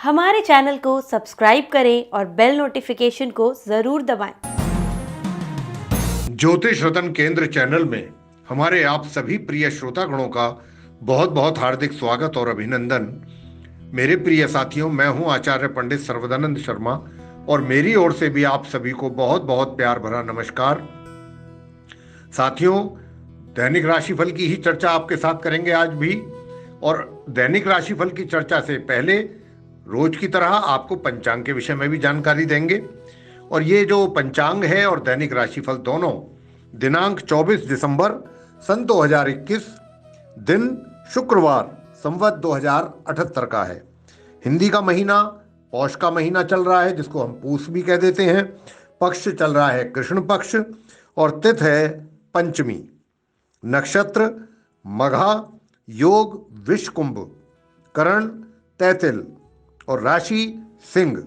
हमारे चैनल को सब्सक्राइब करें और बेल नोटिफिकेशन को जरूर दबाएं। ज्योतिष रतन केंद्र चैनल में हमारे आप सभी प्रिय श्रोतागणों का बहुत बहुत हार्दिक स्वागत और अभिनंदन। मेरे प्रिय साथियों, मैं हूं आचार्य पंडित सर्वदानंद शर्मा और मेरी ओर से भी आप सभी को बहुत बहुत प्यार भरा नमस्कार। साथियों, दैनिक राशिफल की ही चर्चा आपके साथ करेंगे आज भी। और दैनिक राशिफल की चर्चा से पहले रोज की तरह आपको पंचांग के विषय में भी जानकारी देंगे। और ये जो पंचांग है और दैनिक राशिफल दोनों दिनांक 24 दिसंबर सन 2021, दिन शुक्रवार, संवत 2078 का है। हिंदी का महीना पौष का महीना चल रहा है, जिसको हम पूस भी कह देते हैं। पक्ष चल रहा है कृष्ण पक्ष और तिथि है पंचमी। नक्षत्र मघा, योग विषकुंभ, करण तैतिल और राशि सिंह।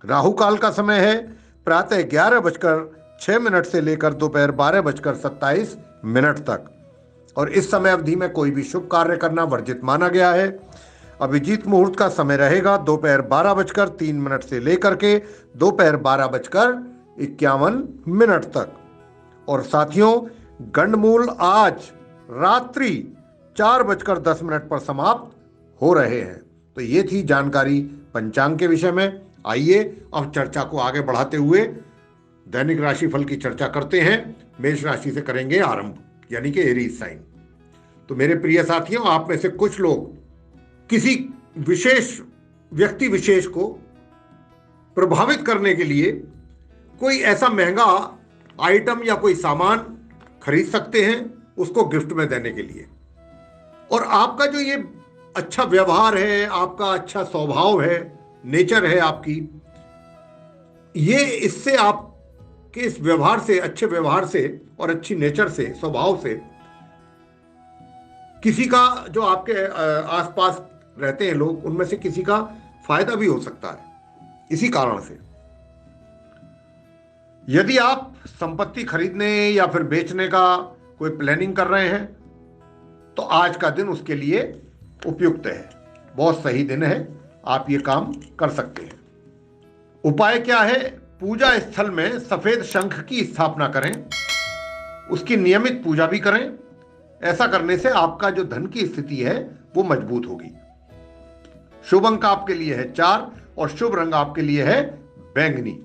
राहु काल का समय है प्रातः 11:06 से लेकर दोपहर 12:27 तक। और इस समय अवधि में कोई भी शुभ कार्य करना वर्जित माना गया है। अभिजीत मुहूर्त का समय रहेगा दोपहर 12:03 से लेकर के दोपहर 12:51 तक। और साथियों, गंडमूल आज रात्रि 4:10 पर समाप्त हो रहे हैं। तो ये थी जानकारी पंचांग के विषय में। आइए अब चर्चा को आगे बढ़ाते हुए दैनिक राशिफल की चर्चा करते हैं। मेष राशि से करेंगे आरंभ, यानी कि एरीज साइन। तो मेरे प्रिय साथियों, आप में से कुछ लोग किसी विशेष व्यक्ति विशेष को प्रभावित करने के लिए कोई ऐसा महंगा आइटम या कोई सामान खरीद सकते हैं उसको गिफ्ट में देने के लिए। और आपका जो ये अच्छा व्यवहार है, आपका अच्छा स्वभाव है, नेचर है आपकी, ये इससे आपके इस व्यवहार से, अच्छे व्यवहार से और अच्छी नेचर से, स्वभाव से किसी का, जो आपके आसपास रहते हैं लोग, उनमें से किसी का फायदा भी हो सकता है इसी कारण से। यदि आप संपत्ति खरीदने या फिर बेचने का कोई प्लानिंग कर रहे हैं तो आज का दिन उसके लिए उपयुक्त है, बहुत सही दिन है, आप ये काम कर सकते हैं। उपाय क्या है? पूजा स्थल में सफेद शंख की स्थापना करें, उसकी नियमित पूजा भी करें। ऐसा करने से आपका जो धन की स्थिति है वो मजबूत होगी। शुभ अंक आपके लिए है 4 और शुभ रंग आपके लिए है बैंगनी।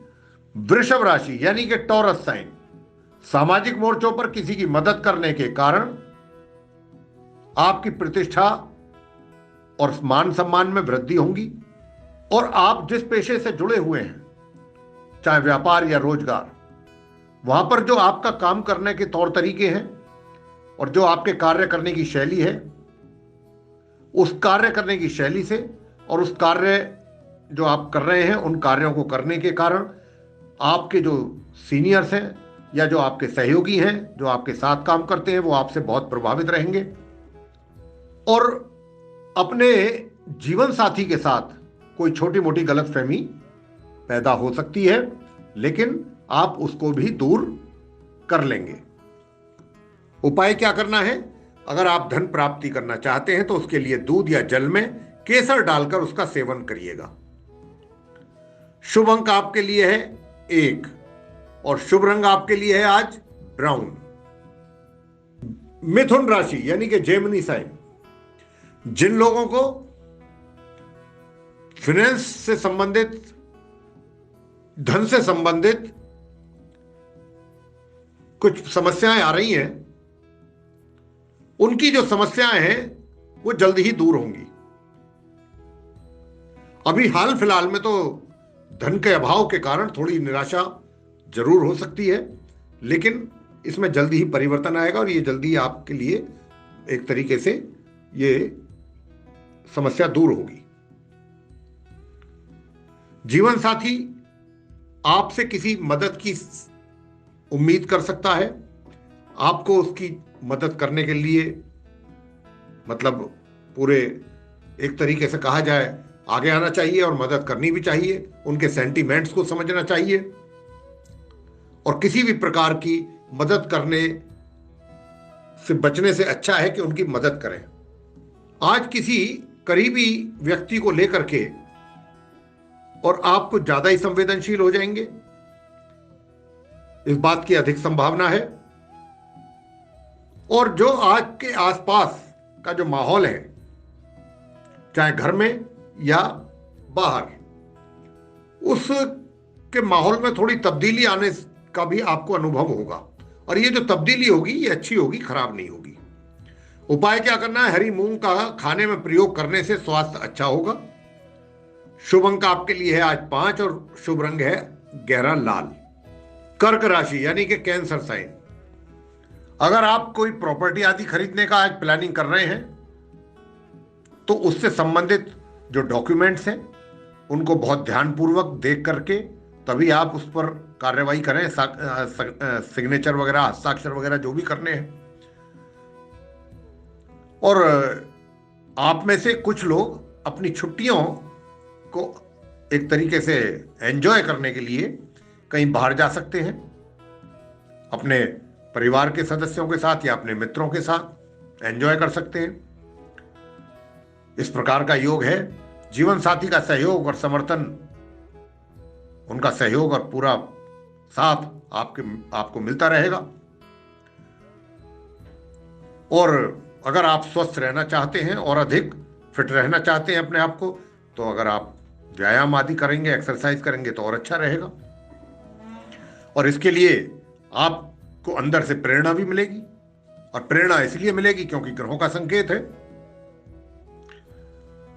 वृषभ राशि यानी कि टॉरस साइन। सामाजिक मोर्चों पर किसी की मदद करने के कारण आपकी प्रतिष्ठा और मान सम्मान में वृद्धि होगी। और आप जिस पेशे से जुड़े हुए हैं, चाहे व्यापार या रोजगार, वहां पर जो आपका काम करने के तौर तरीके हैं और जो आपके कार्य करने की शैली है, उस कार्य करने की शैली से और उस कार्य जो आप कर रहे हैं, उन कार्यों को करने के कारण आपके जो सीनियर्स हैं या जो आपके सहयोगी हैं, जो आपके साथ काम करते हैं, वो आपसे बहुत प्रभावित रहेंगे। और अपने जीवन साथी के साथ कोई छोटी मोटी गलतफहमी पैदा हो सकती है, लेकिन आप उसको भी दूर कर लेंगे। उपाय क्या करना है? अगर आप धन प्राप्ति करना चाहते हैं तो उसके लिए दूध या जल में केसर डालकर उसका सेवन करिएगा। शुभ अंक आपके लिए है 1 और शुभ रंग आपके लिए है आज ब्राउन। मिथुन राशि यानी कि जेमिनी साइन। जिन लोगों को फाइनेंस से संबंधित, धन से संबंधित कुछ समस्याएं आ रही हैं, उनकी जो समस्याएं हैं वो जल्द ही दूर होंगी। अभी हाल फिलहाल में तो धन के अभाव के कारण थोड़ी निराशा जरूर हो सकती है, लेकिन इसमें जल्दी ही परिवर्तन आएगा और ये जल्दी आपके लिए एक तरीके से ये समस्या दूर होगी। जीवन साथी आपसे किसी मदद की उम्मीद कर सकता है। आपको उसकी मदद करने के लिए, मतलब पूरे एक तरीके से कहा जाए, आगे आना चाहिए और मदद करनी भी चाहिए। उनके सेंटीमेंट्स को समझना चाहिए और किसी भी प्रकार की मदद करने से बचने से अच्छा है कि उनकी मदद करें। आज किसी करीबी व्यक्ति को लेकर के और आप कुछ ज्यादा ही संवेदनशील हो जाएंगे, इस बात की अधिक संभावना है। और जो आज के आसपास का जो माहौल है, चाहे घर में या बाहर, उसके माहौल में थोड़ी तब्दीली आने का भी आपको अनुभव होगा। और ये जो तब्दीली होगी ये अच्छी होगी, खराब नहीं होगी। उपाय क्या करना है? हरी मूंग का खाने में प्रयोग करने से स्वास्थ्य अच्छा होगा। शुभ अंक आपके लिए है आज 5 और शुभ रंग है गहरा लाल। कर्क राशि यानी कि कैंसर साइन, अगर आप कोई प्रॉपर्टी आदि खरीदने का आज प्लानिंग कर रहे हैं तो उससे संबंधित जो डॉक्यूमेंट्स हैं उनको बहुत ध्यानपूर्वक देख करके तभी आप उस पर कार्रवाई करें। सिग्नेचर वगैरह, हस्ताक्षर वगैरह जो भी करने हैं। और आप में से कुछ लोग अपनी छुट्टियों को एक तरीके से एंजॉय करने के लिए कहीं बाहर जा सकते हैं, अपने परिवार के सदस्यों के साथ या अपने मित्रों के साथ एंजॉय कर सकते हैं। इस प्रकार का योग है। जीवन साथी का सहयोग और समर्थन, उनका सहयोग और पूरा साथ आपको मिलता रहेगा। और अगर आप स्वस्थ रहना चाहते हैं और अधिक फिट रहना चाहते हैं अपने आप को, तो अगर आप व्यायाम आदि करेंगे, एक्सरसाइज करेंगे तो और अच्छा रहेगा। और इसके लिए आपको अंदर से प्रेरणा भी मिलेगी, और प्रेरणा इसलिए मिलेगी क्योंकि ग्रहों का संकेत है।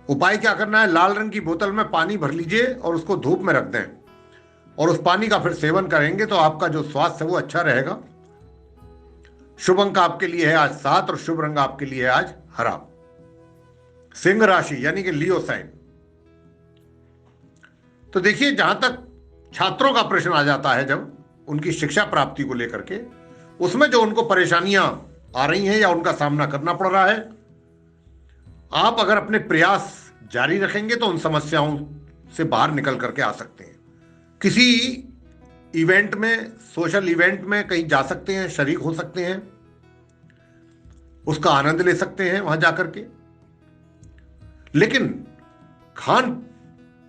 उपाय क्या करना है? लाल रंग की बोतल में पानी भर लीजिए और उसको धूप में रख दें, और उस पानी का फिर सेवन करेंगे तो आपका जो स्वास्थ्य है वो अच्छा रहेगा। शुभ अंक आपके लिए है आज 7 और शुभ रंग आपके लिए है आज हरा। सिंह राशि यानी कि लियो साइन, तो देखिए, जहां तक छात्रों का प्रश्न आ जाता है, जब उनकी शिक्षा प्राप्ति को लेकर के उसमें जो उनको परेशानियां आ रही हैं या उनका सामना करना पड़ रहा है, आप अगर अपने प्रयास जारी रखेंगे तो उन समस्याओं से बाहर निकल करके आ सकते हैं। किसी इवेंट में, सोशल इवेंट में कहीं जा सकते हैं, शरीक हो सकते हैं, उसका आनंद ले सकते हैं वहां जाकर के। लेकिन खान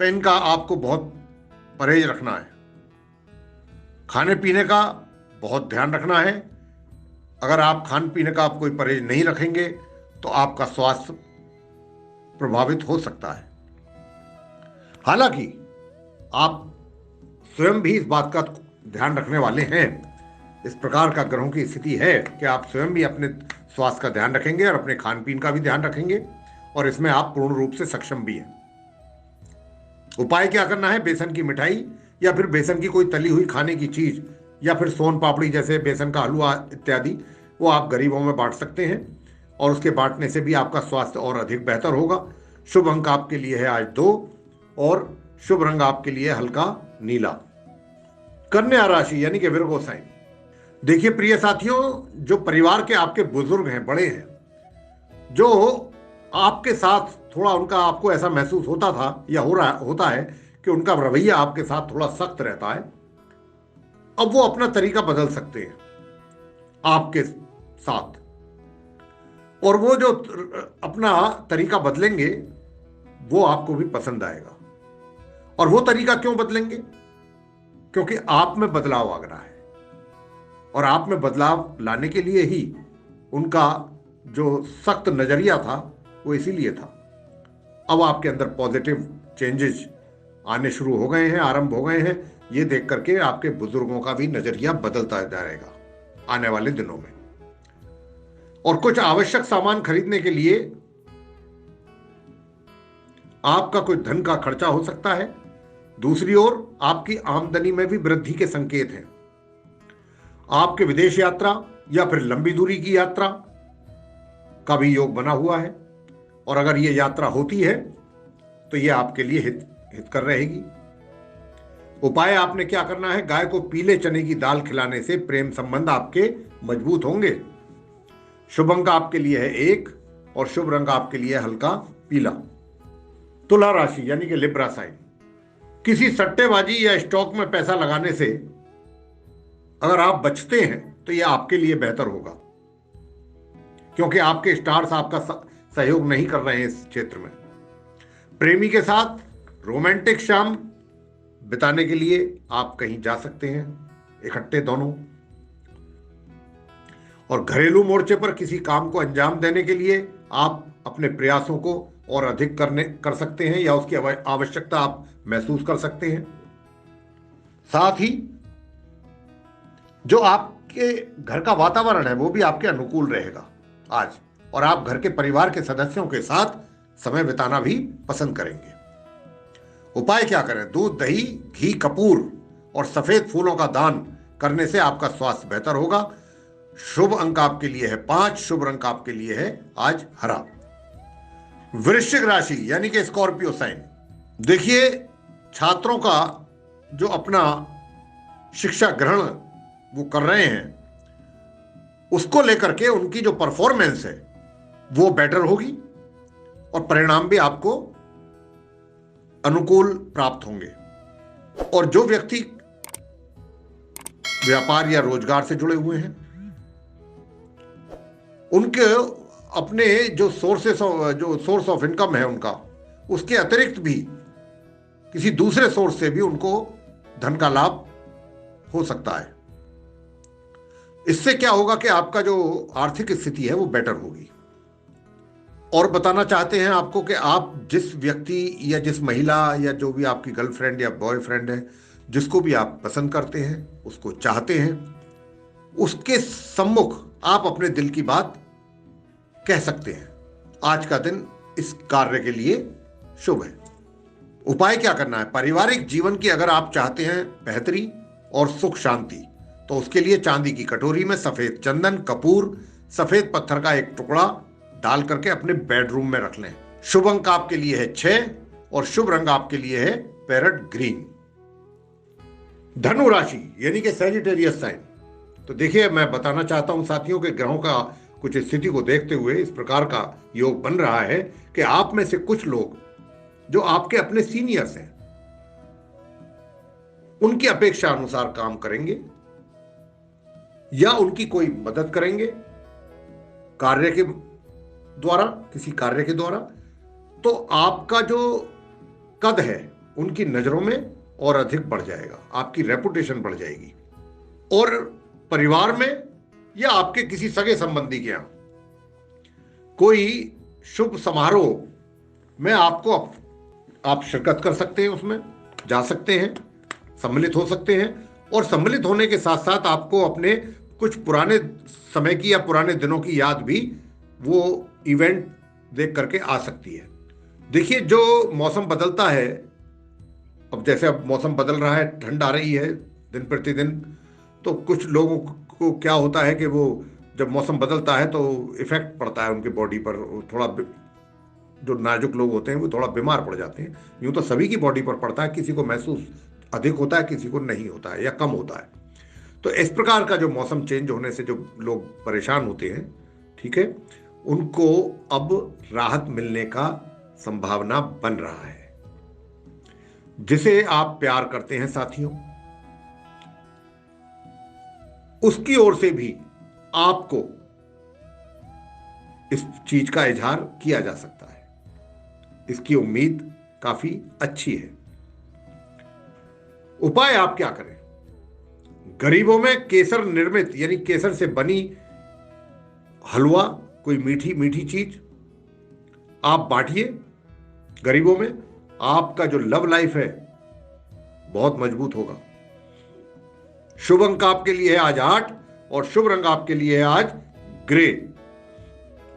पान का आपको बहुत परहेज रखना है, खाने पीने का बहुत ध्यान रखना है। अगर आप खान पीने का आप कोई परहेज नहीं रखेंगे तो आपका स्वास्थ्य प्रभावित हो सकता है। हालांकि आप स्वयं भी इस बात का ध्यान रखने वाले हैं, इस प्रकार का ग्रहों की स्थिति है कि आप स्वयं भी अपने स्वास्थ्य का ध्यान रखेंगे और अपने खान पीन का भी ध्यान रखेंगे, और इसमें आप पूर्ण रूप से सक्षम भी हैं। उपाय क्या करना है? बेसन की मिठाई या फिर बेसन की कोई तली हुई खाने की चीज, या फिर सोन पापड़ी जैसे बेसन का हलवा इत्यादि, वो आप गरीबों में बांट सकते हैं, और उसके बांटने से भी आपका स्वास्थ्य और अधिक बेहतर होगा। शुभ अंक आपके लिए है आज 2 और शुभ रंग आपके लिए हल्का नीला। कन्या राशि यानी कि विर्गो साइन, देखिए प्रिय साथियों, जो परिवार के आपके बुजुर्ग हैं, बड़े हैं, जो आपके साथ थोड़ा उनका आपको ऐसा महसूस होता था या होता है कि उनका रवैया आपके साथ थोड़ा सख्त रहता है, अब वो अपना तरीका बदल सकते हैं आपके साथ। और वो जो अपना तरीका बदलेंगे वो आपको भी पसंद आएगा। और वो तरीका क्यों बदलेंगे? क्योंकि आप में बदलाव आ रहा है, और आप में बदलाव लाने के लिए ही उनका जो सख्त नजरिया था वो इसीलिए था। अब आपके अंदर पॉजिटिव चेंजेस आने शुरू हो गए हैं, आरंभ हो गए हैं। ये देख करके आपके बुजुर्गों का भी नजरिया बदलता जाएगा आने वाले दिनों में। और कुछ आवश्यक सामान खरीदने के लिए आपका कोई धन का खर्चा हो सकता है। दूसरी ओर आपकी आमदनी में भी वृद्धि के संकेत हैं। आपके विदेश यात्रा या फिर लंबी दूरी की यात्रा का भी योग बना हुआ है, और अगर यह यात्रा होती है तो यह आपके लिए हितकर रहेगी। उपाय आपने क्या करना है? गाय को पीले चने की दाल खिलाने से प्रेम संबंध आपके मजबूत होंगे। शुभ अंक आपके लिए है 1 और शुभ रंग आपके लिए हल्का पीला। तुला राशि यानी कि लिब्रा साइन, किसी सट्टेबाजी या स्टॉक में पैसा लगाने से अगर आप बचते हैं तो यह आपके लिए बेहतर होगा, क्योंकि आपके स्टार्स आपका सहयोग नहीं कर रहे हैं इस क्षेत्र में। प्रेमी के साथ रोमांटिक शाम बिताने के लिए आप कहीं जा सकते हैं इकट्ठे दोनों। और घरेलू मोर्चे पर किसी काम को अंजाम देने के लिए आप अपने प्रयासों को और अधिक कर सकते हैं या उसकी आवश्यकता आप महसूस कर सकते हैं। साथ ही जो आपके घर का वातावरण है वो भी आपके अनुकूल रहेगा आज, और आप घर के परिवार के सदस्यों के साथ समय बिताना भी पसंद करेंगे। उपाय क्या करें? दूध, दही, घी, कपूर और सफेद फूलों का दान करने से आपका स्वास्थ्य बेहतर होगा। शुभ अंक आपके लिए है 5, शुभ रंग आपके लिए है आज हरा। वृश्चिक राशि यानी कि स्कॉर्पियो साइन। देखिए, छात्रों का जो अपना शिक्षा ग्रहण वो कर रहे हैं उसको लेकर के उनकी जो परफॉर्मेंस है वो बेटर होगी और परिणाम भी आपको अनुकूल प्राप्त होंगे। और जो व्यक्ति व्यापार या रोजगार से जुड़े हुए हैं उनके अपने जो सोर्स ऑफ इनकम है उनका, उसके अतिरिक्त भी किसी दूसरे सोर्स से भी उनको धन का लाभ हो सकता है। इससे क्या होगा कि आपका जो आर्थिक स्थिति है वो बेटर होगी। और बताना चाहते हैं आपको कि आप जिस व्यक्ति या जिस महिला या जो भी आपकी गर्लफ्रेंड या बॉयफ्रेंड है, जिसको भी आप पसंद करते हैं, उसको चाहते हैं, उसके सम्मुख आप अपने दिल की बात कह सकते हैं। आज का दिन इस कार्य के लिए शुभ है। उपाय क्या करना है? पारिवारिक जीवन की अगर आप चाहते हैं बेहतरी और सुख शांति, तो उसके लिए चांदी की कटोरी में सफेद चंदन, कपूर, सफेद पत्थर का एक टुकड़ा डाल करके अपने बेडरूम में रख लें। शुभ अंक आपके लिए है 6 और शुभ रंग आपके लिए है पैरेट ग्रीन। धनु राशि यानी कि सैजिटेरियस साइन। तो देखिए, मैं बताना चाहता हूं साथियों के ग्रहों का कुछ स्थिति को देखते हुए इस प्रकार का योग बन रहा है कि आप में से कुछ लोग जो आपके अपने सीनियर्स हैं उनकी अपेक्षा अनुसार काम करेंगे या उनकी कोई मदद करेंगे कार्य के द्वारा, किसी कार्य के द्वारा। तो आपका जो कद है उनकी नजरों में और अधिक बढ़ जाएगा, आपकी रेपुटेशन बढ़ जाएगी। और परिवार में या आपके किसी सगे संबंधी के यहां कोई शुभ समारोह में आप शिरकत कर सकते हैं, उसमें जा सकते हैं, सम्मिलित हो सकते हैं। और सम्मिलित होने के साथ साथ आपको अपने कुछ पुराने समय की या पुराने दिनों की याद भी वो इवेंट देख करके आ सकती है। देखिए, जो मौसम बदलता है, अब जैसे अब मौसम बदल रहा है, ठंड आ रही है दिन प्रतिदिन, तो कुछ लोगों को क्या होता है कि वो जब मौसम बदलता है तो इफेक्ट पड़ता है उनके बॉडी पर। थोड़ा जो नाजुक लोग होते हैं वो थोड़ा बीमार पड़ जाते हैं। यूं तो सभी की बॉडी पर पड़ता है, किसी को महसूस अधिक होता है, किसी को नहीं होता है या कम होता है। तो इस प्रकार का जो मौसम चेंज होने से जो लोग परेशान होते हैं, ठीक है, उनको अब राहत मिलने का संभावना बन रहा है। जिसे आप प्यार करते हैं साथियों, उसकी ओर से भी आपको इस चीज का इजहार किया जा सकता है। इसकी उम्मीद काफी अच्छी है। उपाय आप क्या करें? गरीबों में केसर निर्मित यानी केसर से बनी हलवा, कोई मीठी मीठी चीज आप बांटिए गरीबों में। आपका जो लव लाइफ है बहुत मजबूत होगा। शुभ अंक आपके लिए है आज 8 और शुभ रंग आपके लिए है आज ग्रे।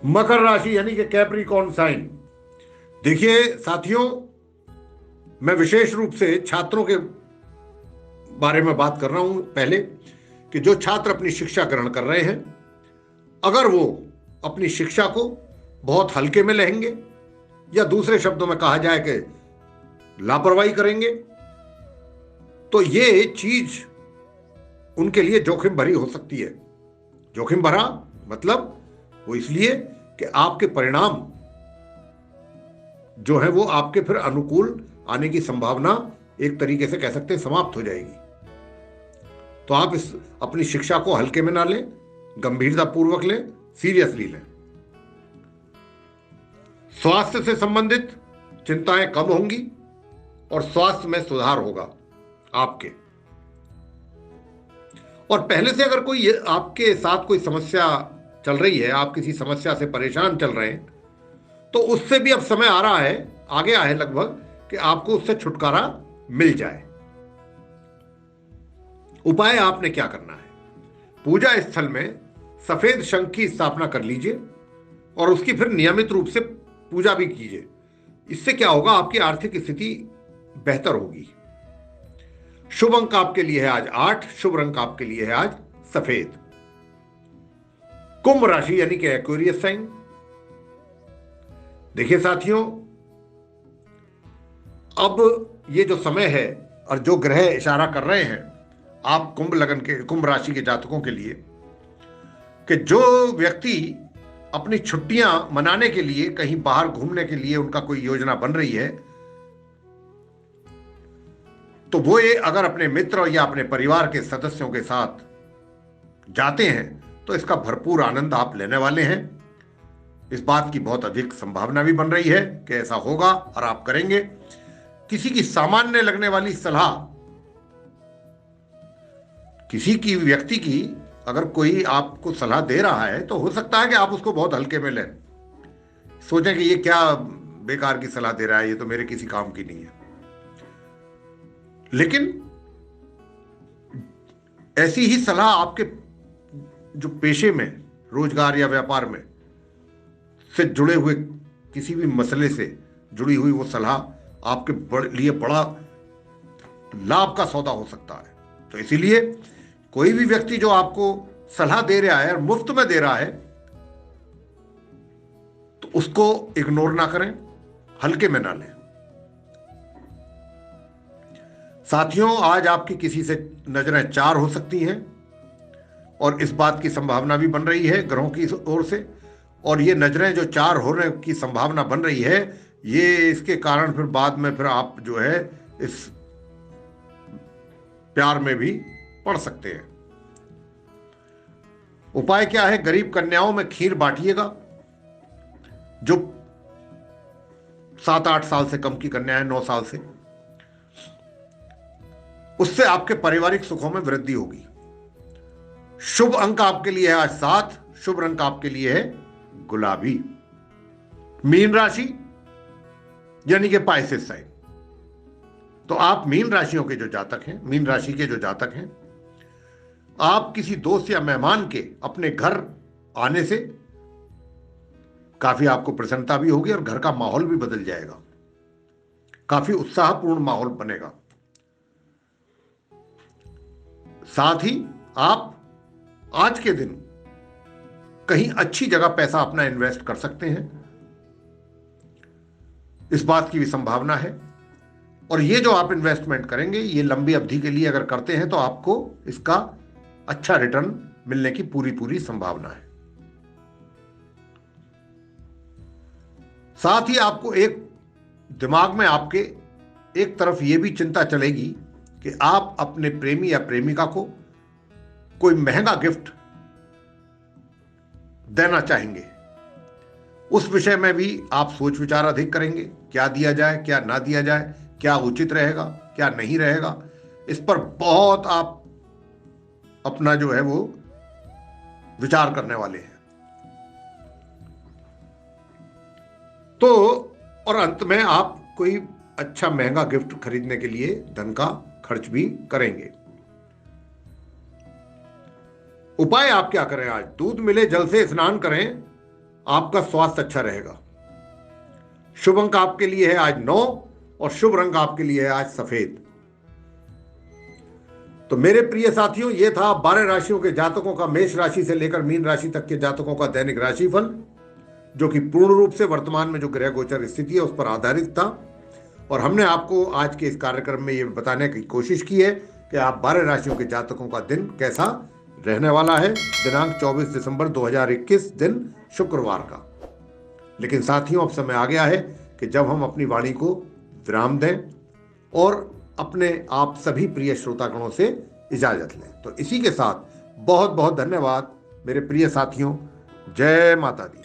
मकर राशि यानी कि कैप्रिकॉर्न साइन। देखिए साथियों, मैं विशेष रूप से छात्रों के बारे में बात कर रहा हूं पहले, कि जो छात्र अपनी शिक्षा ग्रहण कर रहे हैं, अगर वो अपनी शिक्षा को बहुत हल्के में लेंगे या दूसरे शब्दों में कहा जाए कि लापरवाही करेंगे, तो ये चीज उनके लिए जोखिम भरी हो सकती है। जोखिम भरा मतलब वो इसलिए कि आपके परिणाम जो है वो आपके फिर अनुकूल आने की संभावना एक तरीके से कह सकते हैं समाप्त हो जाएगी। तो आप इस अपनी शिक्षा को हल्के में ना लें, गंभीरता पूर्वक लें, सीरियसली लें। स्वास्थ्य से संबंधित चिंताएं कम होंगी और स्वास्थ्य में सुधार होगा। आपके। और पहले से अगर कोई आपके साथ कोई समस्या चल रही है, आप किसी समस्या से परेशान चल रहे हैं, तो उससे भी अब समय आ रहा है, आ गया है लगभग, कि आपको उससे छुटकारा मिल जाए। उपाय आपने क्या करना है? पूजा स्थल में सफेद शंख की स्थापना कर लीजिए और उसकी फिर नियमित रूप से पूजा भी कीजिए। इससे क्या होगा, आपकी आर्थिक स्थिति बेहतर होगी। शुभ अंक आपके लिए है आज 8, शुभ रंग आपके लिए है आज सफेद। कुंभ राशि यानी कि एक्वेरियस साइन। देखिए साथियों, अब ये जो समय है और जो ग्रह इशारा कर रहे हैं आप कुंभ राशि के जातकों के लिए, कि जो व्यक्ति अपनी छुट्टियां मनाने के लिए कहीं बाहर घूमने के लिए उनका कोई योजना बन रही है, तो वो ये अगर अपने मित्र या अपने परिवार के सदस्यों के साथ जाते हैं तो इसका भरपूर आनंद आप लेने वाले हैं। इस बात की बहुत अधिक संभावना भी बन रही है कि ऐसा होगा और आप करेंगे। किसी की सामान्य लगने वाली सलाह, किसी की व्यक्ति की अगर कोई आपको सलाह दे रहा है तो हो सकता है कि आप उसको बहुत हल्के में लें, सोचें कि ये क्या बेकार की सलाह दे रहा है, ये तो मेरे किसी काम की नहीं है। लेकिन ऐसी ही सलाह आपके जो पेशे में, रोजगार या व्यापार में से जुड़े हुए किसी भी मसले से जुड़ी हुई वो सलाह आपके लिए बड़ा लाभ का सौदा हो सकता है। तो इसीलिए कोई भी व्यक्ति जो आपको सलाह दे रहा है और मुफ्त में दे रहा है तो उसको इग्नोर ना करें, हल्के में ना लें। साथियों, आज आपकी किसी से नजरें 4 हो सकती हैं और इस बात की संभावना भी बन रही है ग्रहों की ओर से। और ये नजरें जो 4 होने की संभावना बन रही है, ये इसके कारण फिर बाद में फिर आप जो है इस प्यार में भी पड़ सकते हैं। उपाय क्या है? गरीब कन्याओं में खीर बांटिएगा। जो 7-8 साल से कम की कन्या है, 9 साल से, उससे आपके पारिवारिक सुखों में वृद्धि होगी। शुभ अंक आपके लिए है आज 7, शुभ रंग आपके लिए है गुलाबी। मीन राशि यानी कि पाइसेस साइन। तो आप मीन राशियों के जो जातक हैं, मीन राशि के जो जातक हैं, आप किसी दोस्त या मेहमान के अपने घर आने से काफी आपको प्रसन्नता भी होगी और घर का माहौल भी बदल जाएगा, काफी उत्साहपूर्ण माहौल बनेगा। साथ ही आप आज के दिन कहीं अच्छी जगह पैसा अपना इन्वेस्ट कर सकते हैं, इस बात की भी संभावना है। और ये जो आप इन्वेस्टमेंट करेंगे, ये लंबी अवधि के लिए अगर करते हैं तो आपको इसका अच्छा रिटर्न मिलने की पूरी संभावना है। साथ ही आपको एक दिमाग में आपके एक तरफ ये भी चिंता चलेगी कि आप अपने प्रेमी या प्रेमिका को कोई महंगा गिफ्ट देना चाहेंगे। उस विषय में भी आप सोच विचार अधिक करेंगे, क्या दिया जाए, क्या ना दिया जाए, क्या उचित रहेगा, क्या नहीं रहेगा। इस पर बहुत आप अपना जो है वो विचार करने वाले हैं। तो और अंत में आप कोई अच्छा महंगा गिफ्ट खरीदने के लिए धन का खर्च भी करेंगे। उपाय आप क्या करें? आज दूध मिले जल से स्नान करें, आपका स्वास्थ्य अच्छा रहेगा। शुभ अंक आपके लिए है आज 9 और शुभ रंग आपके लिए है आज सफेद। तो मेरे प्रिय साथियों, ये था 12 राशियों के जातकों का, मेष राशि से लेकर मीन राशि तक के जातकों का दैनिक राशिफल, जो कि पूर्ण रूप से वर्तमान में जो ग्रह गोचर स्थिति है उस पर आधारित था। और हमने आपको आज के इस कार्यक्रम में ये बताने की कोशिश की है कि आप 12 राशियों के जातकों का दिन कैसा रहने वाला है, दिनांक 24 दिसंबर 2021 दिन शुक्रवार का। लेकिन साथियों, अब समय आ गया है कि जब हम अपनी वाणी को विराम दें और अपने आप सभी प्रिय श्रोतागणों से इजाजत लें। तो इसी के साथ बहुत बहुत धन्यवाद मेरे प्रिय साथियों। जय माता दी।